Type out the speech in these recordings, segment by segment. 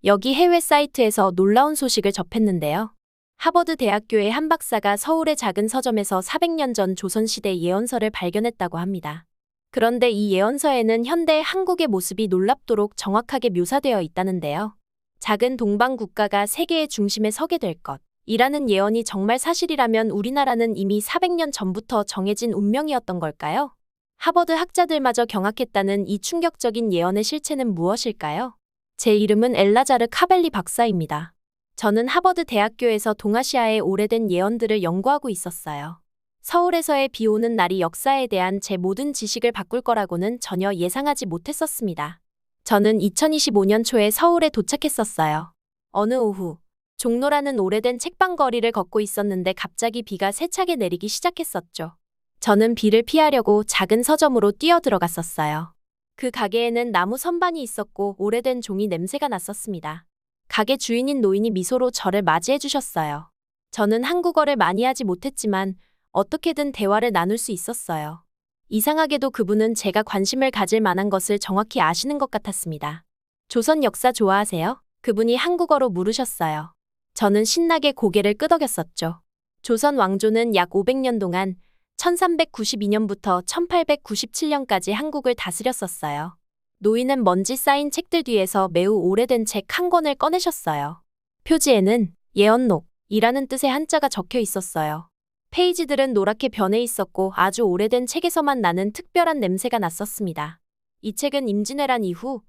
여기 해외 사이트에서 놀라운 소식을 접했는데요. 하버드 대학교의 한 박사가 서울의 작은 서점에서 400년 전 조선시대 예언서를 발견했다고 합니다. 그런데 이 예언서에는 현대 한국의 모습이 놀랍도록 정확하게 묘사되어 있다는데요. 작은 동방 국가가 세계의 중심에 서게 될 것. 이라는 예언이 정말 사실이라면 우리나라는 이미 400년 전부터 정해진 운명이었던 걸까요? 하버드 학자들마저 경악했다는 이 충격적인 예언의 실체는 무엇일까요? 제 이름은 엘라자르 카벨리 박사입니다. 저는 하버드 대학교에서 동아시아의 오래된 예언들을 연구하고 있었어요. 서울에서의 비 오는 날이 역사에 대한 제 모든 지식을 바꿀 거라고는 전혀 예상하지 못했었습니다. 저는 2025년 초에 서울에 도착했었어요. 어느 오후, 종로라는 오래된 책방 거리를 걷고 있었는데 갑자기 비가 세차게 내리기 시작했었죠. 저는 비를 피하려고 작은 서점으로 뛰어들어갔었어요. 그 가게에는 나무 선반이 있었고 오래된 종이 냄새가 났었습니다. 가게 주인인 노인이 미소로 저를 맞이해 주셨어요. 저는 한국어를 많이 하지 못했지만 어떻게든 대화를 나눌 수 있었어요. 이상하게도 그분은 제가 관심을 가질 만한 것을 정확히 아시는 것 같았습니다. 조선 역사 좋아하세요? 그분이 한국어로 물으셨어요. 저는 신나게 고개를 끄덕였었죠. 조선 왕조는 약 500년 동안 1392년부터 1897년까지 한국을 다스렸었어요. 노인은 먼지 쌓인 책들 뒤에서 매우 오래된 책 한 권을 꺼내셨어요. 표지에는 예언록이라는 뜻의 한자가 적혀 있었어요. 페이지들은 노랗게 변해 있었고 아주 오래된 책에서만 나는 특별한 냄새가 났었습니다. 이 책은 임진왜란 이후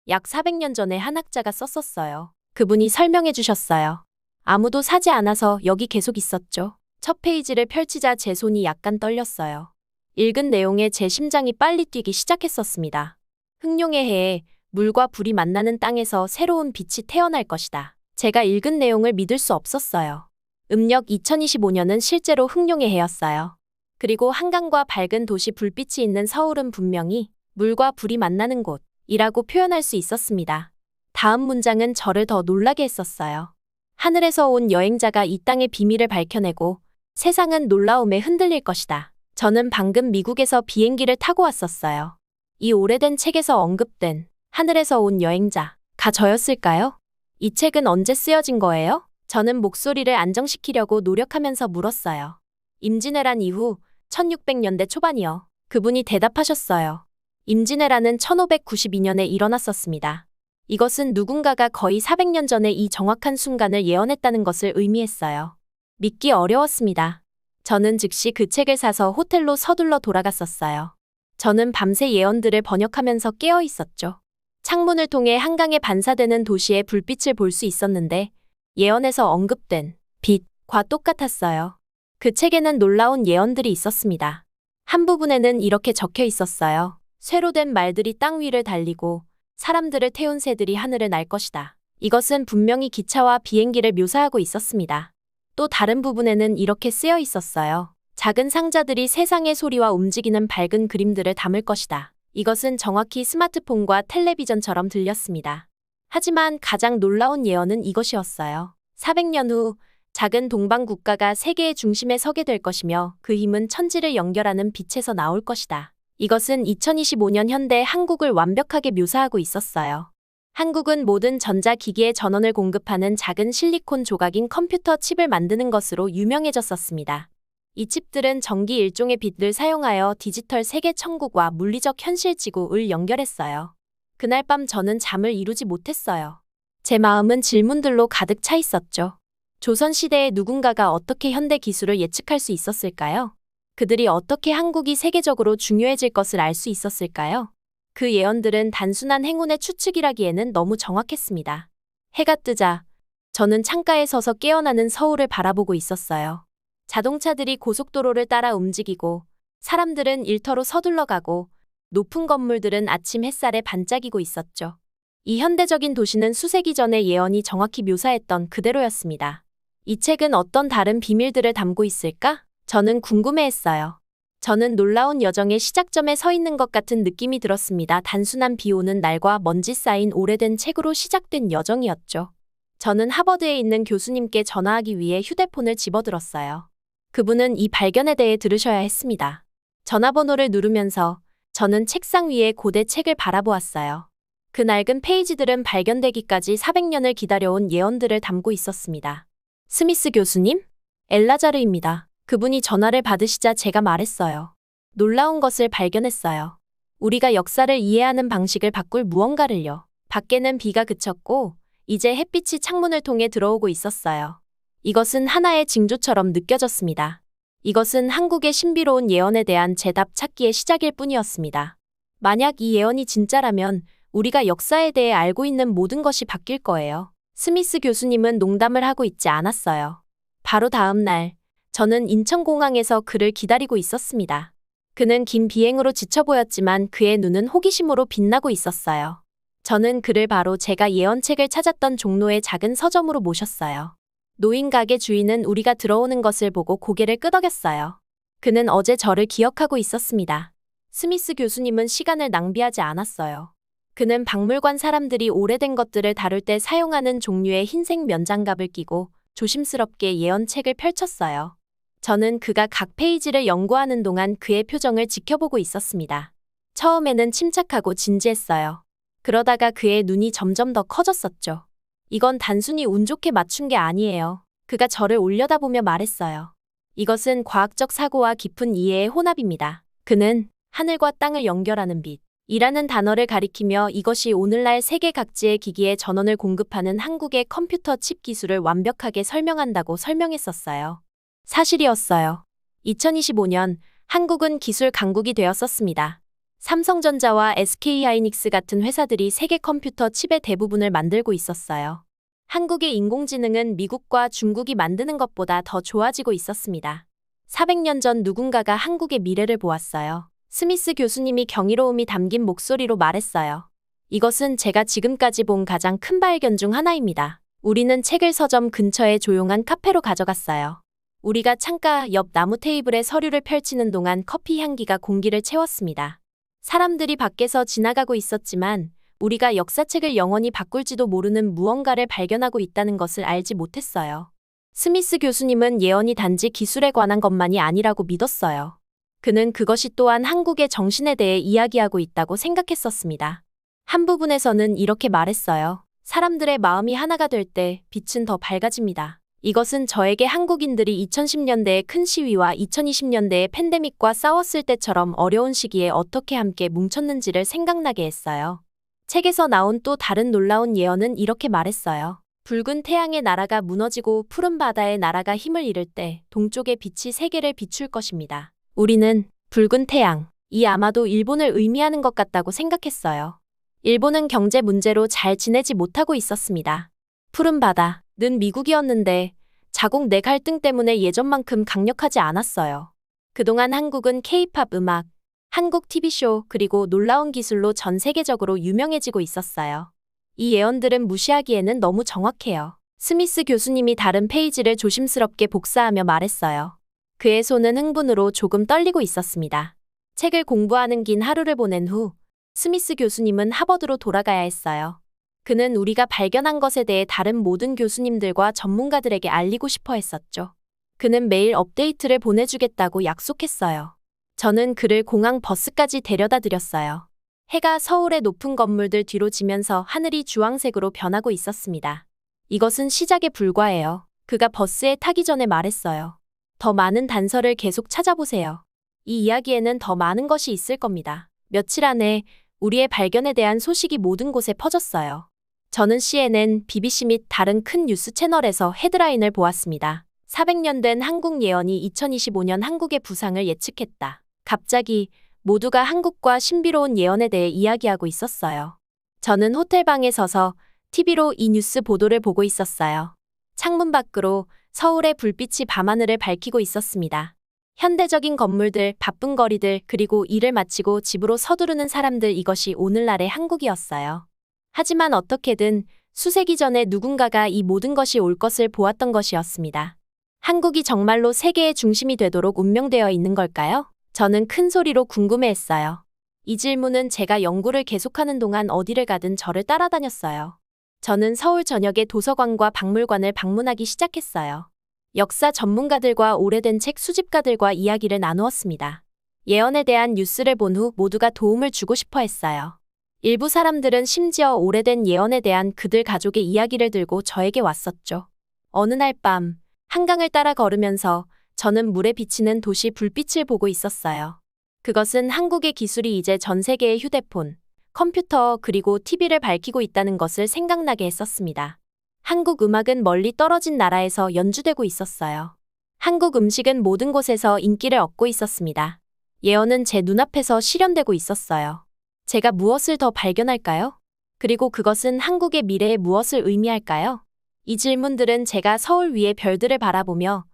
약 400년 전에 한 학자가 썼었어요. 그분이 설명해 주셨어요. 아무도 사지 않아서 여기 계속 있었죠. 첫 페이지를 펼치자 제 손이 약간 떨렸어요. 읽은 내용에 제 심장이 빨리 뛰기 시작했었습니다. 흥룡의 해에 물과 불이 만나는 땅에서 새로운 빛이 태어날 것이다. 제가 읽은 내용을 믿을 수 없었어요. 음력 2025년은 실제로 흥룡의 해였어요. 그리고 한강과 밝은 도시 불빛이 있는 서울은 분명히 물과 불이 만나는 곳이라고 표현할 수 있었습니다. 다음 문장은 저를 더 놀라게 했었어요. 하늘에서 온 여행자가 이 땅의 비밀을 밝혀내고 세상은 놀라움에 흔들릴 것이다. 저는 방금 미국에서 비행기를 타고 왔었어요. 이 오래된 책에서 언급된 하늘에서 온 여행자가 저였을까요? 이 책은 언제 쓰여진 거예요? 저는 목소리를 안정시키려고 노력하면서 물었어요. 임진왜란 이후 1600년대 초반이요. 그분이 대답하셨어요. 임진왜란은 1592년에 일어났었습니다. 이것은 누군가가 거의 400년 전에 이 정확한 순간을 예언했다는 것을 의미했어요. 믿기 어려웠습니다. 저는 즉시 그 책을 사서 호텔로 서둘러 돌아갔었어요. 저는 밤새 예언들을 번역하면서 깨어 있었죠. 창문을 통해 한강에 반사되는 도시의 불빛을 볼 수 있었는데 예언에서 언급된 빛과 똑같았어요. 그 책에는 놀라운 예언들이 있었습니다. 한 부분에는 이렇게 적혀 있었어요. 쇠로 된 말들이 땅 위를 달리고 사람들을 태운 새들이 하늘을 날 것이다. 이것은 분명히 기차와 비행기를 묘사하고 있었습니다. 또 다른 부분에는 이렇게 쓰여 있었어요. 작은 상자들이 세상의 소리와 움직이는 밝은 그림들을 담을 것이다. 이것은 정확히 스마트폰과 텔레비전처럼 들렸습니다. 하지만 가장 놀라운 예언은 이것이었어요. 400년 후 작은 동방 국가가 세계의 중심에 서게 될 것이며 그 힘은 천지를 연결하는 빛에서 나올 것이다. 이것은 2025년 현대 한국을 완벽하게 묘사하고 있었어요. 한국은 모든 전자기기의 전원을 공급하는 작은 실리콘 조각인 컴퓨터 칩을 만드는 것으로 유명해졌었습니다. 이 칩들은 전기 일종의 빛을 사용하여 디지털 세계 천국과 물리적 현실 지구를 연결했어요. 그날 밤 저는 잠을 이루지 못했어요. 제 마음은 질문들로 가득 차 있었죠. 조선시대에 누군가가 어떻게 현대 기술을 예측할 수 있었을까요? 그들이 어떻게 한국이 세계적으로 중요해질 것을 알 수 있었을까요? 그 예언들은 단순한 행운의 추측이라기에는 너무 정확했습니다. 해가 뜨자 저는 창가에 서서 깨어나는 서울을 바라보고 있었어요. 자동차들이 고속도로를 따라 움직이고 사람들은 일터로 서둘러 가고 높은 건물들은 아침 햇살에 반짝이고 있었죠. 이 현대적인 도시는 수세기 전의 예언이 정확히 묘사했던 그대로였습니다. 이 책은 어떤 다른 비밀들을 담고 있을까? 저는 궁금해했어요. 저는 놀라운 여정의 시작점에 서 있는 것 같은 느낌이 들었습니다. 단순한 비 오는 날과 먼지 쌓인 오래된 책으로 시작된 여정이었죠. 저는 하버드에 있는 교수님께 전화하기 위해 휴대폰을 집어들었어요. 그분은 이 발견에 대해 들으셔야 했습니다. 전화번호를 누르면서 저는 책상 위에 고대 책을 바라보았어요. 그 낡은 페이지들은 발견되기까지 400년을 기다려온 예언들을 담고 있었습니다. 스미스 교수님? 엘라자르입니다. 그분이 전화를 받으시자 제가 말했어요. 놀라운 것을 발견했어요. 우리가 역사를 이해하는 방식을 바꿀 무언가를요. 밖에는 비가 그쳤고 이제 햇빛이 창문을 통해 들어오고 있었어요. 이것은 하나의 징조처럼 느껴졌습니다. 이것은 한국의 신비로운 예언에 대한 재답 찾기의 시작일 뿐이었습니다. 만약 이 예언이 진짜라면 우리가 역사에 대해 알고 있는 모든 것이 바뀔 거예요. 스미스 교수님은 농담을 하고 있지 않았어요. 바로 다음 날, 저는 인천공항에서 그를 기다리고 있었습니다. 그는 긴 비행으로 지쳐 보였지만 그의 눈은 호기심으로 빛나고 있었어요. 저는 그를 바로 제가 예언책을 찾았던 종로의 작은 서점으로 모셨어요. 노인 가게 주인은 우리가 들어오는 것을 보고 고개를 끄덕였어요. 그는 어제 저를 기억하고 있었습니다. 스미스 교수님은 시간을 낭비하지 않았어요. 그는 박물관 사람들이 오래된 것들을 다룰 때 사용하는 종류의 흰색 면장갑을 끼고 조심스럽게 예언책을 펼쳤어요. 저는 그가 각 페이지를 연구하는 동안 그의 표정을 지켜보고 있었습니다. 처음에는 침착하고 진지했어요. 그러다가 그의 눈이 점점 더 커졌었죠. 이건 단순히 운 좋게 맞춘 게 아니에요. 그가 저를 올려다보며 말했어요. 이것은 과학적 사고와 깊은 이해의 혼합입니다. 그는 하늘과 땅을 연결하는 빛이라는 단어를 가리키며 이것이 오늘날 세계 각지의 기기에 전원을 공급하는 한국의 컴퓨터 칩 기술을 완벽하게 설명한다고 설명했었어요. 사실이었어요. 2025년 한국은 기술 강국이 되었었습니다. 삼성전자와 SK하이닉스 같은 회사들이 세계 컴퓨터 칩의 대부분을 만들고 있었어요. 한국의 인공지능은 미국과 중국이 만드는 것보다 더 좋아지고 있었습니다. 400년 전 누군가가 한국의 미래를 보았어요. 스미스 교수님이 경이로움이 담긴 목소리로 말했어요. 이것은 제가 지금까지 본 가장 큰 발견 중 하나입니다. 우리는 책을 서점 근처의 조용한 카페로 가져갔어요. 우리가 창가 옆 나무 테이블에 서류를 펼치는 동안 커피 향기가 공기를 채웠습니다. 사람들이 밖에서 지나가고 있었지만 우리가 역사책을 영원히 바꿀지도 모르는 무언가를 발견하고 있다는 것을 알지 못했어요. 스미스 교수님은 예언이 단지 기술에 관한 것만이 아니라고 믿었어요. 그는 그것이 또한 한국의 정신에 대해 이야기하고 있다고 생각했었습니다. 한 부분에서는 이렇게 말했어요. 사람들의 마음이 하나가 될 때 빛은 더 밝아집니다. 이것은 저에게 한국인들이 2010년대의 큰 시위와 2020년대의 팬데믹과 싸웠을 때처럼 어려운 시기에 어떻게 함께 뭉쳤는지를 생각나게 했어요. 책에서 나온 또 다른 놀라운 예언은 이렇게 말했어요. 붉은 태양의 나라가 무너지고 푸른 바다의 나라가 힘을 잃을 때 동쪽의 빛이 세계를 비출 것입니다. 우리는 붉은 태양이 아마도 일본을 의미하는 것 같다고 생각했어요. 일본은 경제 문제로 잘 지내지 못하고 있었습니다. 푸른 바다는 미국이었는데 자국 내 갈등 때문에 예전만큼 강력하지 않았어요. 그동안 한국은 K-팝 음악, 한국 TV쇼 그리고 놀라운 기술로 전 세계적으로 유명해지고 있었어요. 이 예언들은 무시하기에는 너무 정확해요. 스미스 교수님이 다른 페이지를 조심스럽게 복사하며 말했어요. 그의 손은 흥분으로 조금 떨리고 있었습니다. 책을 공부하는 긴 하루를 보낸 후 스미스 교수님은 하버드로 돌아가야 했어요. 그는 우리가 발견한 것에 대해 다른 모든 교수님들과 전문가들에게 알리고 싶어 했었죠. 그는 매일 업데이트를 보내주겠다고 약속했어요. 저는 그를 공항 버스까지 데려다 드렸어요. 해가 서울의 높은 건물들 뒤로 지면서 하늘이 주황색으로 변하고 있었습니다. 이것은 시작에 불과해요. 그가 버스에 타기 전에 말했어요. 더 많은 단서를 계속 찾아보세요. 이 이야기에는 더 많은 것이 있을 겁니다. 며칠 안에 우리의 발견에 대한 소식이 모든 곳에 퍼졌어요. 저는 CNN, BBC 및 다른 큰 뉴스 채널에서 헤드라인을 보았습니다. 400년 된 한국 예언이 2025년 한국의 부상을 예측했다. 갑자기 모두가 한국과 신비로운 예언에 대해 이야기하고 있었어요. 저는 호텔방에 서서 TV로 이 뉴스 보도를 보고 있었어요. 창문 밖으로 서울의 불빛이 밤하늘을 밝히고 있었습니다. 현대적인 건물들, 바쁜 거리들, 그리고 일을 마치고 집으로 서두르는 사람들, 이것이 오늘날의 한국이었어요. 하지만 어떻게든 수세기 전에 누군가가 이 모든 것이 올 것을 보았던 것이었습니다. 한국이 정말로 세계의 중심이 되도록 운명되어 있는 걸까요? 저는 큰 소리로 궁금해했어요. 이 질문은 제가 연구를 계속하는 동안 어디를 가든 저를 따라다녔어요. 저는 서울 전역의 도서관과 박물관을 방문하기 시작했어요. 역사 전문가들과 오래된 책 수집가들과 이야기를 나누었습니다. 예언에 대한 뉴스를 본 후 모두가 도움을 주고 싶어 했어요. 일부 사람들은 심지어 오래된 예언에 대한 그들 가족의 이야기를 들고 저에게 왔었죠. 어느 날 밤, 한강을 따라 걸으면서 저는 물에 비치는 도시 불빛을 보고 있었어요. 그것은 한국의 기술이 이제 전 세계의 휴대폰, 컴퓨터 그리고 TV를 밝히고 있다는 것을 생각나게 했었습니다. 한국 음악은 멀리 떨어진 나라에서 연주되고 있었어요. 한국 음식은 모든 곳에서 인기를 얻고 있었습니다. 예언은 제 눈앞에서 실현되고 있었어요. 제가 무엇을 더 발견할까요? 그리고 그것은 한국의 미래에 무엇을 의미할까요? 이 질문들은 제가 서울 위의 별들을 바라보며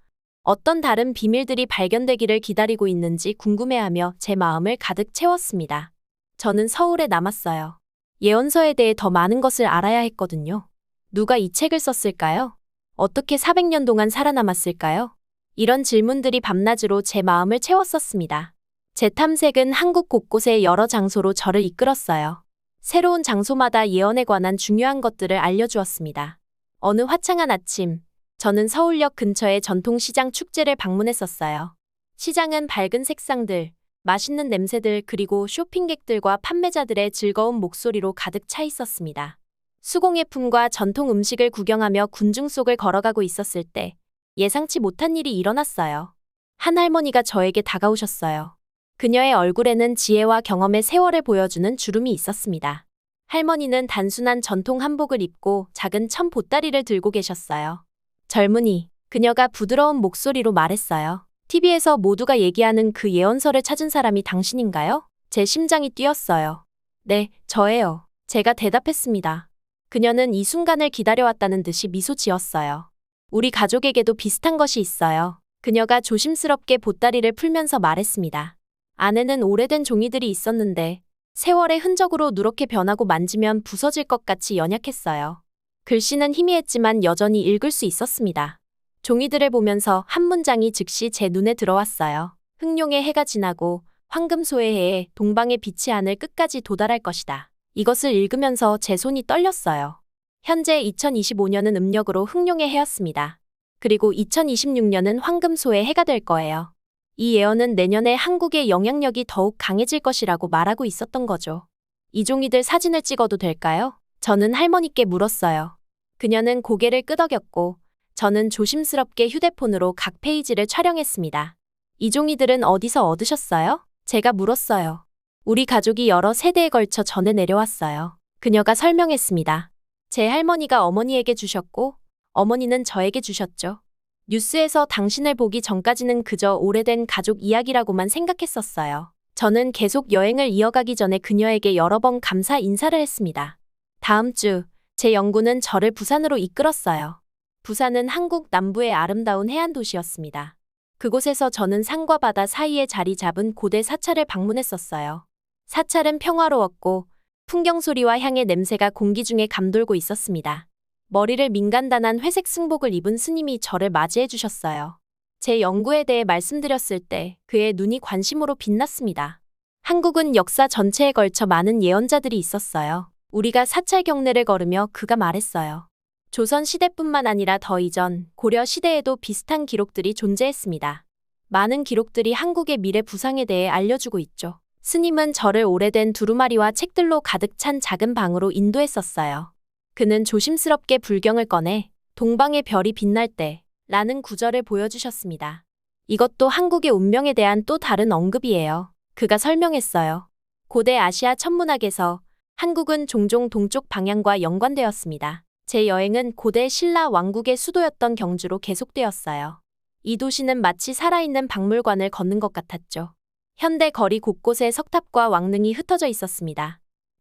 어떤 다른 비밀들이 발견되기를 기다리고 있는지 궁금해하며 제 마음을 가득 채웠습니다. 저는 서울에 남았어요. 예언서에 대해 더 많은 것을 알아야 했거든요. 누가 이 책을 썼을까요? 어떻게 400년 동안 살아남았을까요? 이런 질문들이 밤낮으로 제 마음을 채웠었습니다. 제 탐색은 한국 곳곳의 여러 장소로 저를 이끌었어요. 새로운 장소마다 예언에 관한 중요한 것들을 알려주었습니다. 어느 화창한 아침, 저는 서울역 근처의 전통시장 축제를 방문했었어요. 시장은 밝은 색상들, 맛있는 냄새들 그리고 쇼핑객들과 판매자들의 즐거운 목소리로 가득 차 있었습니다. 수공예품과 전통 음식을 구경하며 군중 속을 걸어가고 있었을 때 예상치 못한 일이 일어났어요. 한 할머니가 저에게 다가오셨어요. 그녀의 얼굴에는 지혜와 경험의 세월을 보여주는 주름이 있었습니다. 할머니는 단순한 전통 한복을 입고 작은 천 보따리를 들고 계셨어요. 젊은이, 그녀가 부드러운 목소리로 말했어요. TV에서 모두가 얘기하는 그 예언서를 찾은 사람이 당신인가요? 제 심장이 뛰었어요. 네, 저예요. 제가 대답했습니다. 그녀는 이 순간을 기다려왔다는 듯이 미소 지었어요. 우리 가족에게도 비슷한 것이 있어요. 그녀가 조심스럽게 보따리를 풀면서 말했습니다. 안에는 오래된 종이들이 있었는데 세월의 흔적으로 누렇게 변하고 만지면 부서질 것 같이 연약했어요. 글씨는 희미했지만 여전히 읽을 수 있었습니다. 종이들을 보면서 한 문장이 즉시 제 눈에 들어왔어요. 흑룡의 해가 지나고 황금소의 해에 동방의 빛이 하늘 끝까지 도달할 것이다. 이것을 읽으면서 제 손이 떨렸어요. 현재 2025년은 음력으로 흑룡의 해였습니다. 그리고 2026년은 황금소의 해가 될 거예요. 이 예언은 내년에 한국의 영향력이 더욱 강해질 것이라고 말하고 있었던 거죠. 이 종이들 사진을 찍어도 될까요? 저는 할머니께 물었어요. 그녀는 고개를 끄덕였고 저는 조심스럽게 휴대폰으로 각 페이지를 촬영했습니다. 이 종이들은 어디서 얻으셨어요? 제가 물었어요. 우리 가족이 여러 세대에 걸쳐 전해 내려왔어요. 그녀가 설명했습니다. 제 할머니가 어머니에게 주셨고 어머니는 저에게 주셨죠. 뉴스에서 당신을 보기 전까지는 그저 오래된 가족 이야기라고만 생각했었어요. 저는 계속 여행을 이어가기 전에 그녀에게 여러 번 감사 인사를 했습니다. 다음 주, 제 연구는 저를 부산으로 이끌었어요. 부산은 한국 남부의 아름다운 해안 도시였습니다. 그곳에서 저는 산과 바다 사이에 자리 잡은 고대 사찰을 방문했었어요. 사찰은 평화로웠고 풍경 소리와 향의 냄새가 공기 중에 감돌고 있었습니다. 머리를 민간단한 회색 승복을 입은 스님이 저를 맞이해 주셨어요. 제 연구에 대해 말씀드렸을 때 그의 눈이 관심으로 빛났습니다. 한국은 역사 전체에 걸쳐 많은 예언자들이 있었어요. 우리가 사찰 경내를 걸으며 그가 말했어요. 조선 시대뿐만 아니라 더 이전 고려 시대에도 비슷한 기록들이 존재했습니다. 많은 기록들이 한국의 미래 부상에 대해 알려주고 있죠. 스님은 저를 오래된 두루마리와 책들로 가득 찬 작은 방으로 인도했었어요. 그는 조심스럽게 불경을 꺼내 동방의 별이 빛날 때 라는 구절을 보여주셨습니다. 이것도 한국의 운명에 대한 또 다른 언급이에요. 그가 설명했어요. 고대 아시아 천문학에서 한국은 종종 동쪽 방향과 연관되었습니다. 제 여행은 고대 신라 왕국의 수도였던 경주로 계속되었어요. 이 도시는 마치 살아있는 박물관을 걷는 것 같았죠. 현대 거리 곳곳에 석탑과 왕릉이 흩어져 있었습니다.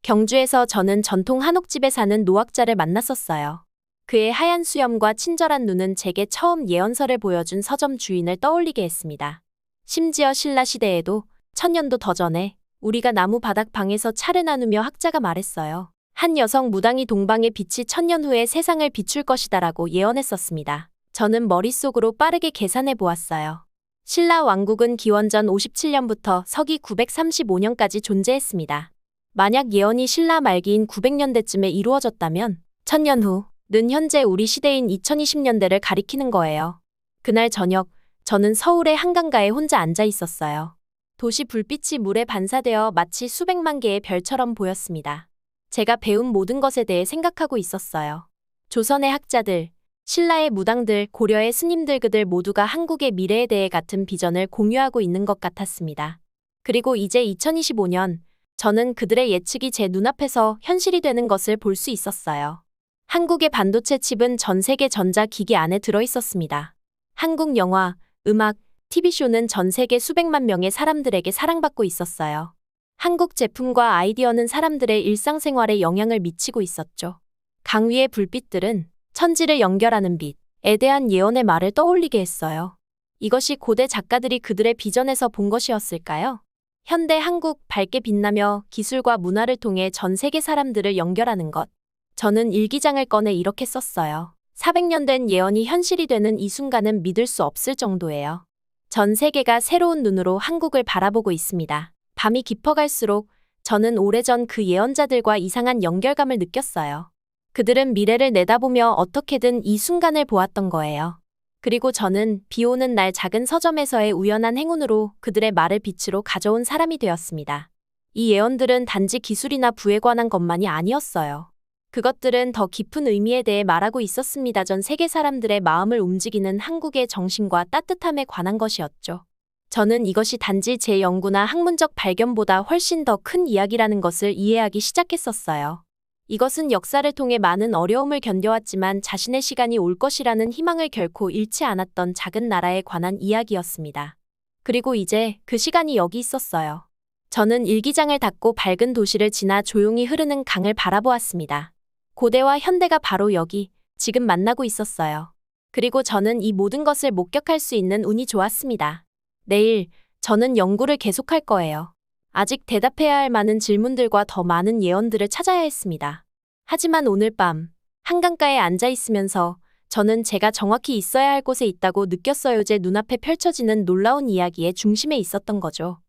경주에서 저는 전통 한옥집에 사는 노학자를 만났었어요. 그의 하얀 수염과 친절한 눈은 제게 처음 예언서를 보여준 서점 주인을 떠올리게 했습니다. 심지어 신라 시대에도 1000년도 더 전에 우리가 나무 바닥 방에서 차를 나누며 학자가 말했어요. 한 여성 무당이 동방의 빛이 1000년 후에 세상을 비출 것이다라고 예언했었습니다. 저는 머릿속으로 빠르게 계산해 보았어요. 신라 왕국은 기원전 57년부터 서기 935년까지 존재했습니다. 만약 예언이 신라 말기인 900년대쯤에 이루어졌다면 1000년 후는 현재 우리 시대인 2020년대를 가리키는 거예요. 그날 저녁, 저는 서울의 한강가에 혼자 앉아 있었어요. 도시 불빛이 물에 반사되어 마치 수백만 개의 별처럼 보였습니다. 제가 배운 모든 것에 대해 생각하고 있었어요. 조선의 학자들, 신라의 무당들, 고려의 스님들 그들 모두가 한국의 미래에 대해 같은 비전을 공유하고 있는 것 같았습니다. 그리고 이제 2025년, 저는 그들의 예측이 제 눈앞에서 현실이 되는 것을 볼 수 있었어요. 한국의 반도체 칩은 전 세계 전자기기 안에 들어있었습니다. 한국 영화, 음악, TV쇼는 전 세계 수백만 명의 사람들에게 사랑받고 있었어요. 한국 제품과 아이디어는 사람들의 일상생활에 영향을 미치고 있었죠. 강 위의 불빛들은 천지를 연결하는 빛에 대한 예언의 말을 떠올리게 했어요. 이것이 고대 작가들이 그들의 비전에서 본 것이었을까요? 현대 한국 밝게 빛나며 기술과 문화를 통해 전 세계 사람들을 연결하는 것. 저는 일기장을 꺼내 이렇게 썼어요. 400년 된 예언이 현실이 되는 이 순간은 믿을 수 없을 정도예요. 전 세계가 새로운 눈으로 한국을 바라보고 있습니다. 밤이 깊어갈수록 저는 오래전 그 예언자들과 이상한 연결감을 느꼈어요. 그들은 미래를 내다보며 어떻게든 이 순간을 보았던 거예요. 그리고 저는 비 오는 날 작은 서점에서의 우연한 행운으로 그들의 말을 빛으로 가져온 사람이 되었습니다. 이 예언들은 단지 기술이나 부에 관한 것만이 아니었어요. 그것들은 더 깊은 의미에 대해 말하고 있었습니다. 전 세계 사람들의 마음을 움직이는 한국의 정신과 따뜻함에 관한 것이었죠. 저는 이것이 단지 제 연구나 학문적 발견보다 훨씬 더 큰 이야기라는 것을 이해하기 시작했었어요. 이것은 역사를 통해 많은 어려움을 견뎌왔지만 자신의 시간이 올 것이라는 희망을 결코 잃지 않았던 작은 나라에 관한 이야기였습니다. 그리고 이제 그 시간이 여기 있었어요. 저는 일기장을 닫고 밝은 도시를 지나 조용히 흐르는 강을 바라보았습니다. 고대와 현대가 바로 여기, 지금 만나고 있었어요. 그리고 저는 이 모든 것을 목격할 수 있는 운이 좋았습니다. 내일, 저는 연구를 계속할 거예요. 아직 대답해야 할 많은 질문들과 더 많은 예언들을 찾아야 했습니다. 하지만 오늘 밤, 한강가에 앉아 있으면서 저는 제가 정확히 있어야 할 곳에 있다고 느꼈어요. 제 눈앞에 펼쳐지는 놀라운 이야기의 중심에 있었던 거죠.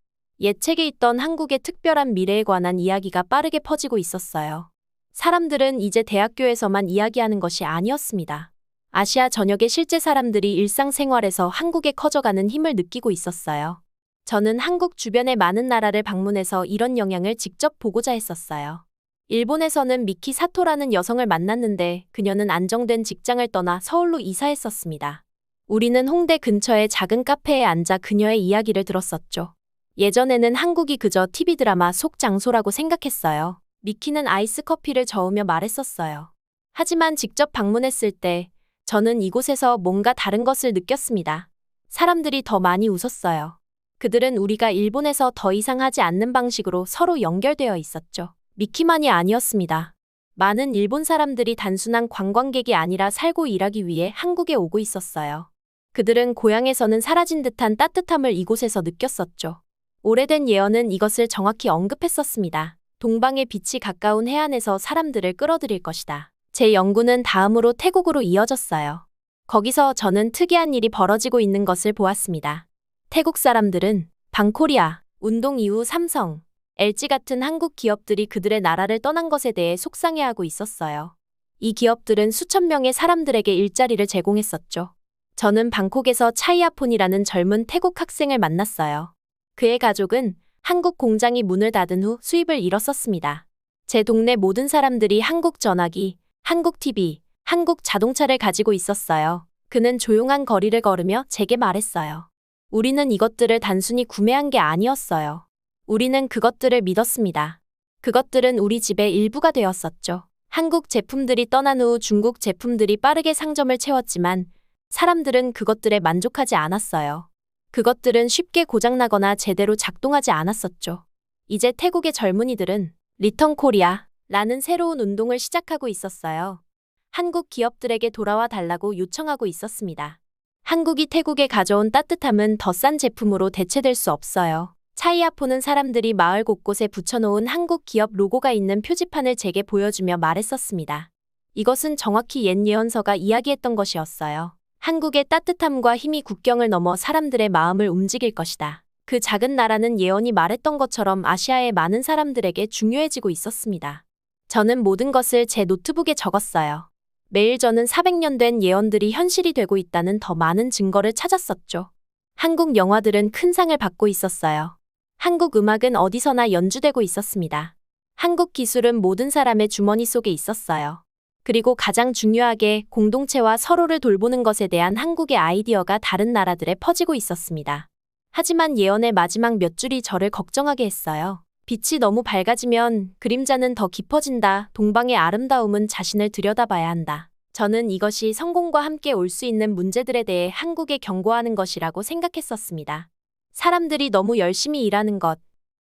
옛 책에 있던 한국의 특별한 미래에 관한 이야기가 빠르게 퍼지고 있었어요. 사람들은 이제 대학교에서만 이야기하는 것이 아니었습니다. 아시아 전역의 실제 사람들이 일상생활에서 한국에 커져가는 힘을 느끼고 있었어요. 저는 한국 주변의 많은 나라를 방문해서 이런 영향을 직접 보고자 했었어요. 일본에서는 미키 사토라는 여성을 만났는데 그녀는 안정된 직장을 떠나 서울로 이사했었습니다. 우리는 홍대 근처의 작은 카페에 앉아 그녀의 이야기를 들었었죠. 예전에는 한국이 그저 TV 드라마 속 장소라고 생각했어요. 미키는 아이스 커피를 저으며 말했었어요. 하지만 직접 방문했을 때 저는 이곳에서 뭔가 다른 것을 느꼈습니다. 사람들이 더 많이 웃었어요. 그들은 우리가 일본에서 더 이상 하지 않는 방식으로 서로 연결되어 있었죠. 미키만이 아니었습니다. 많은 일본 사람들이 단순한 관광객이 아니라 살고 일하기 위해 한국에 오고 있었어요. 그들은 고향에서는 사라진 듯한 따뜻함을 이곳에서 느꼈었죠. 오래된 예언은 이것을 정확히 언급했었습니다. 동방의 빛이 가까운 해안에서 사람들을 끌어들일 것이다. 제 연구는 다음으로 태국으로 이어졌어요. 거기서 저는 특이한 일이 벌어지고 있는 것을 보았습니다. 태국 사람들은 방코리아, 운동 이후 삼성, LG 같은 한국 기업들이 그들의 나라를 떠난 것에 대해 속상해하고 있었어요. 이 기업들은 수천 명의 사람들에게 일자리를 제공했었죠. 저는 방콕에서 차이아폰이라는 젊은 태국 학생을 만났어요. 그의 가족은 한국 공장이 문을 닫은 후 수입을 잃었었습니다. 제 동네 모든 사람들이 한국 전화기, 한국 TV, 한국 자동차를 가지고 있었어요. 그는 조용한 거리를 걸으며 제게 말했어요. 우리는 이것들을 단순히 구매한 게 아니었어요. 우리는 그것들을 믿었습니다. 그것들은 우리 집의 일부가 되었었죠. 한국 제품들이 떠난 후 중국 제품들이 빠르게 상점을 채웠지만 사람들은 그것들에 만족하지 않았어요. 그것들은 쉽게 고장나거나 제대로 작동하지 않았었죠. 이제 태국의 젊은이들은 리턴 코리아라는 새로운 운동을 시작하고 있었어요. 한국 기업들에게 돌아와 달라고 요청하고 있었습니다. 한국이 태국에 가져온 따뜻함은 더 싼 제품으로 대체될 수 없어요. 차이아폰은 사람들이 마을 곳곳에 붙여놓은 한국 기업 로고가 있는 표지판을 제게 보여주며 말했었습니다. 이것은 정확히 옛 예언서가 이야기했던 것이었어요. 한국의 따뜻함과 힘이 국경을 넘어 사람들의 마음을 움직일 것이다. 그 작은 나라는 예언이 말했던 것처럼 아시아의 많은 사람들에게 중요해지고 있었습니다. 저는 모든 것을 제 노트북에 적었어요. 매일 저는 400년 된 예언들이 현실이 되고 있다는 더 많은 증거를 찾았었죠. 한국 영화들은 큰 상을 받고 있었어요. 한국 음악은 어디서나 연주되고 있었습니다. 한국 기술은 모든 사람의 주머니 속에 있었어요. 그리고 가장 중요하게 공동체와 서로를 돌보는 것에 대한 한국의 아이디어가 다른 나라들에 퍼지고 있었습니다. 하지만 예언의 마지막 몇 줄이 저를 걱정하게 했어요. 빛이 너무 밝아지면 그림자는 더 깊어진다. 동방의 아름다움은 자신을 들여다봐야 한다. 저는 이것이 성공과 함께 올 수 있는 문제들에 대해 한국에 경고하는 것이라고 생각했었습니다. 사람들이 너무 열심히 일하는 것,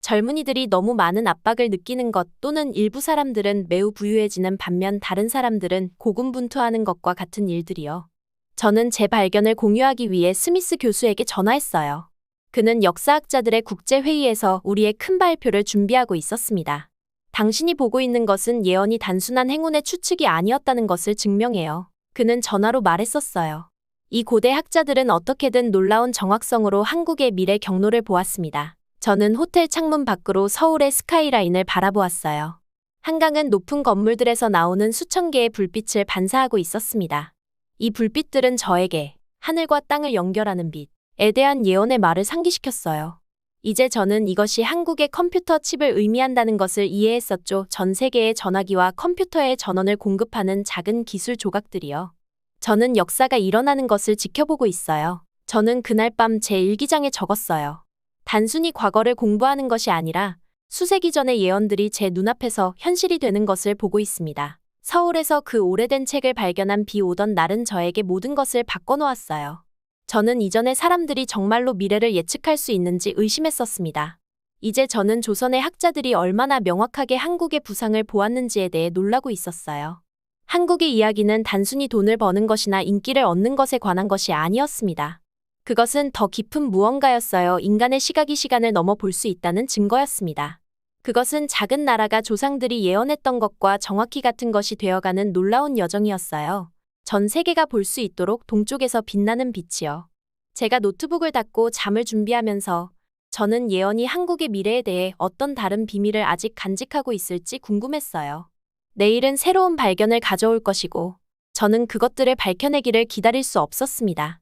젊은이들이 너무 많은 압박을 느끼는 것 또는 일부 사람들은 매우 부유해지는 반면 다른 사람들은 고군분투하는 것과 같은 일들이요. 저는 제 발견을 공유하기 위해 스미스 교수에게 전화했어요. 그는 역사학자들의 국제회의에서 우리의 큰 발표를 준비하고 있었습니다. 당신이 보고 있는 것은 예언이 단순한 행운의 추측이 아니었다는 것을 증명해요. 그는 전화로 말했었어요. 이 고대 학자들은 어떻게든 놀라운 정확성으로 한국의 미래 경로를 보았습니다. 저는 호텔 창문 밖으로 서울의 스카이라인을 바라보았어요. 한강은 높은 건물들에서 나오는 수천 개의 불빛을 반사하고 있었습니다. 이 불빛들은 저에게 하늘과 땅을 연결하는 빛에 대한 예언의 말을 상기시켰어요. 이제 저는 이것이 한국의 컴퓨터 칩을 의미한다는 것을 이해했었죠. 전 세계의 전화기와 컴퓨터의 전원을 공급하는 작은 기술 조각들이요. 저는 역사가 일어나는 것을 지켜보고 있어요. 저는 그날 밤 제 일기장에 적었어요. 단순히 과거를 공부하는 것이 아니라 수세기 전의 예언들이 제 눈앞에서 현실이 되는 것을 보고 있습니다. 서울에서 그 오래된 책을 발견한 비 오던 날은 저에게 모든 것을 바꿔놓았어요. 저는 이전에 사람들이 정말로 미래를 예측할 수 있는지 의심했었습니다. 이제 저는 조선의 학자들이 얼마나 명확하게 한국의 부상을 보았는지에 대해 놀라고 있었어요. 한국의 이야기는 단순히 돈을 버는 것이나 인기를 얻는 것에 관한 것이 아니었습니다. 그것은 더 깊은 무언가였어요. 인간의 시각이 시간을 넘어 볼 수 있다는 증거였습니다. 그것은 작은 나라가 조상들이 예언했던 것과 정확히 같은 것이 되어가는 놀라운 여정이었어요. 전 세계가 볼 수 있도록 동쪽에서 빛나는 빛이요. 제가 노트북을 닫고 잠을 준비하면서 저는 예언이 한국의 미래에 대해 어떤 다른 비밀을 아직 간직하고 있을지 궁금했어요. 내일은 새로운 발견을 가져올 것이고 저는 그것들을 밝혀내기를 기다릴 수 없었습니다.